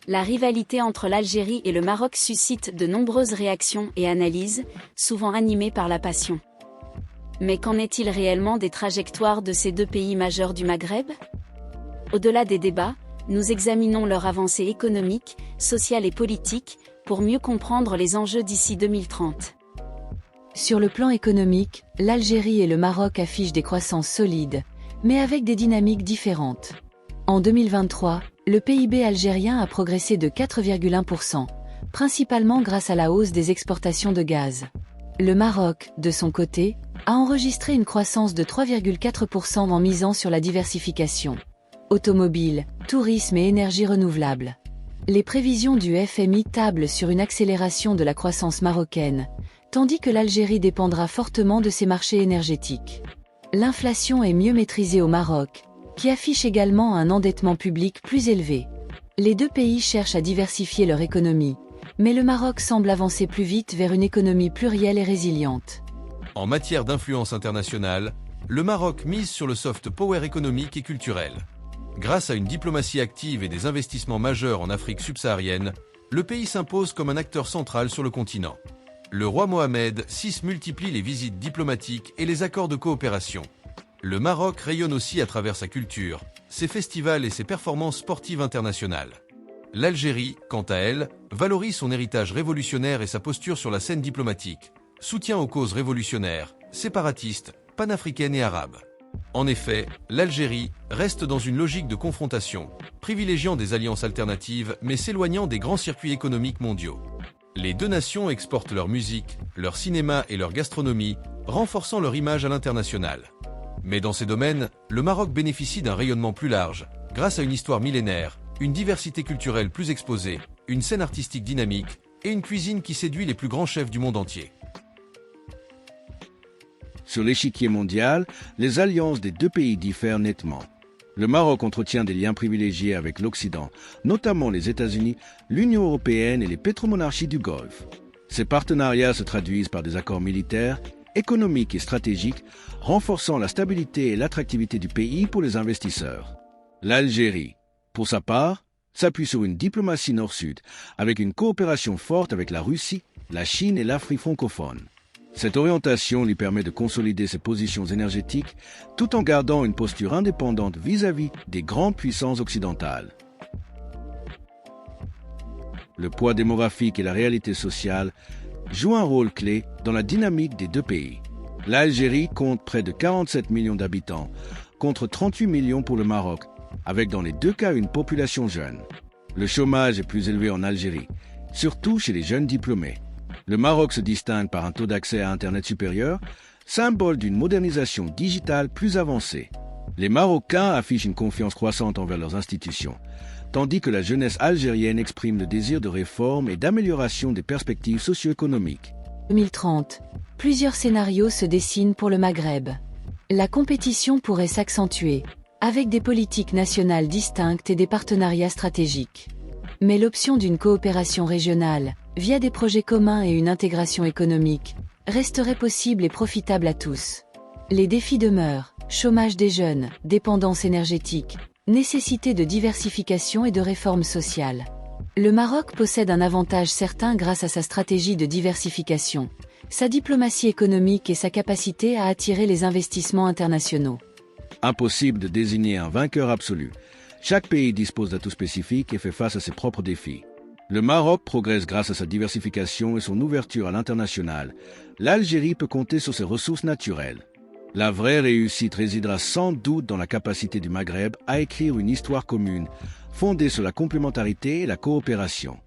La rivalité entre l'Algérie et le Maroc suscite de nombreuses réactions et analyses, souvent animées par la passion. Mais qu'en est-il réellement des trajectoires de ces deux pays majeurs du Maghreb? Au-delà des débats, nous examinons leur avancée économique, sociale et politique, pour mieux comprendre les enjeux d'ici 2030. Sur le plan économique, l'Algérie et le Maroc affichent des croissances solides, mais avec des dynamiques différentes. En 2023, le PIB algérien a progressé de 4,1%, principalement grâce à la hausse des exportations de gaz. Le Maroc, de son côté, a enregistré une croissance de 3,4% en misant sur la diversification. Automobile, tourisme et énergie renouvelable. Les prévisions du FMI tablent sur une accélération de la croissance marocaine, tandis que l'Algérie dépendra fortement de ses marchés énergétiques. L'inflation est mieux maîtrisée au Maroc, qui affiche également un endettement public plus élevé. Les deux pays cherchent à diversifier leur économie, mais le Maroc semble avancer plus vite vers une économie plurielle et résiliente. En matière d'influence internationale, le Maroc mise sur le soft power économique et culturel. Grâce à une diplomatie active et des investissements majeurs en Afrique subsaharienne, le pays s'impose comme un acteur central sur le continent. Le roi Mohamed VI multiplie les visites diplomatiques et les accords de coopération. Le Maroc rayonne aussi à travers sa culture, ses festivals et ses performances sportives internationales. L'Algérie, quant à elle, valorise son héritage révolutionnaire et sa posture sur la scène diplomatique, soutien aux causes révolutionnaires, séparatistes, panafricaines et arabes. En effet, l'Algérie reste dans une logique de confrontation, privilégiant des alliances alternatives mais s'éloignant des grands circuits économiques mondiaux. Les deux nations exportent leur musique, leur cinéma et leur gastronomie, renforçant leur image à l'international. Mais dans ces domaines, le Maroc bénéficie d'un rayonnement plus large, grâce à une histoire millénaire, une diversité culturelle plus exposée, une scène artistique dynamique et une cuisine qui séduit les plus grands chefs du monde entier. Sur l'échiquier mondial, les alliances des deux pays diffèrent nettement. Le Maroc entretient des liens privilégiés avec l'Occident, notamment les États-Unis, l'Union européenne et les pétromonarchies du Golfe. Ces partenariats se traduisent par des accords militaires, économiques et stratégiques, renforçant la stabilité et l'attractivité du pays pour les investisseurs. L'Algérie, pour sa part, s'appuie sur une diplomatie nord-sud, avec une coopération forte avec la Russie, la Chine et l'Afrique francophone. Cette orientation lui permet de consolider ses positions énergétiques tout en gardant une posture indépendante vis-à-vis des grandes puissances occidentales. Le poids démographique et la réalité sociale jouent un rôle clé dans la dynamique des deux pays. L'Algérie compte près de 47 millions d'habitants, contre 38 millions pour le Maroc, avec dans les deux cas une population jeune. Le chômage est plus élevé en Algérie, surtout chez les jeunes diplômés. Le Maroc se distingue par un taux d'accès à Internet supérieur, symbole d'une modernisation digitale plus avancée. Les Marocains affichent une confiance croissante envers leurs institutions, tandis que la jeunesse algérienne exprime le désir de réforme et d'amélioration des perspectives socio-économiques. 2030. Plusieurs scénarios se dessinent pour le Maghreb. La compétition pourrait s'accentuer, avec des politiques nationales distinctes et des partenariats stratégiques. Mais l'option d'une coopération régionale, via des projets communs et une intégration économique, resterait possible et profitable à tous. Les défis demeurent, chômage des jeunes, dépendance énergétique, nécessité de diversification et de réformes sociales. Le Maroc possède un avantage certain grâce à sa stratégie de diversification, sa diplomatie économique et sa capacité à attirer les investissements internationaux. Impossible de désigner un vainqueur absolu. Chaque pays dispose d'atouts spécifiques et fait face à ses propres défis. Le Maroc progresse grâce à sa diversification et son ouverture à l'international. L'Algérie peut compter sur ses ressources naturelles. La vraie réussite résidera sans doute dans la capacité du Maghreb à écrire une histoire commune, fondée sur la complémentarité et la coopération.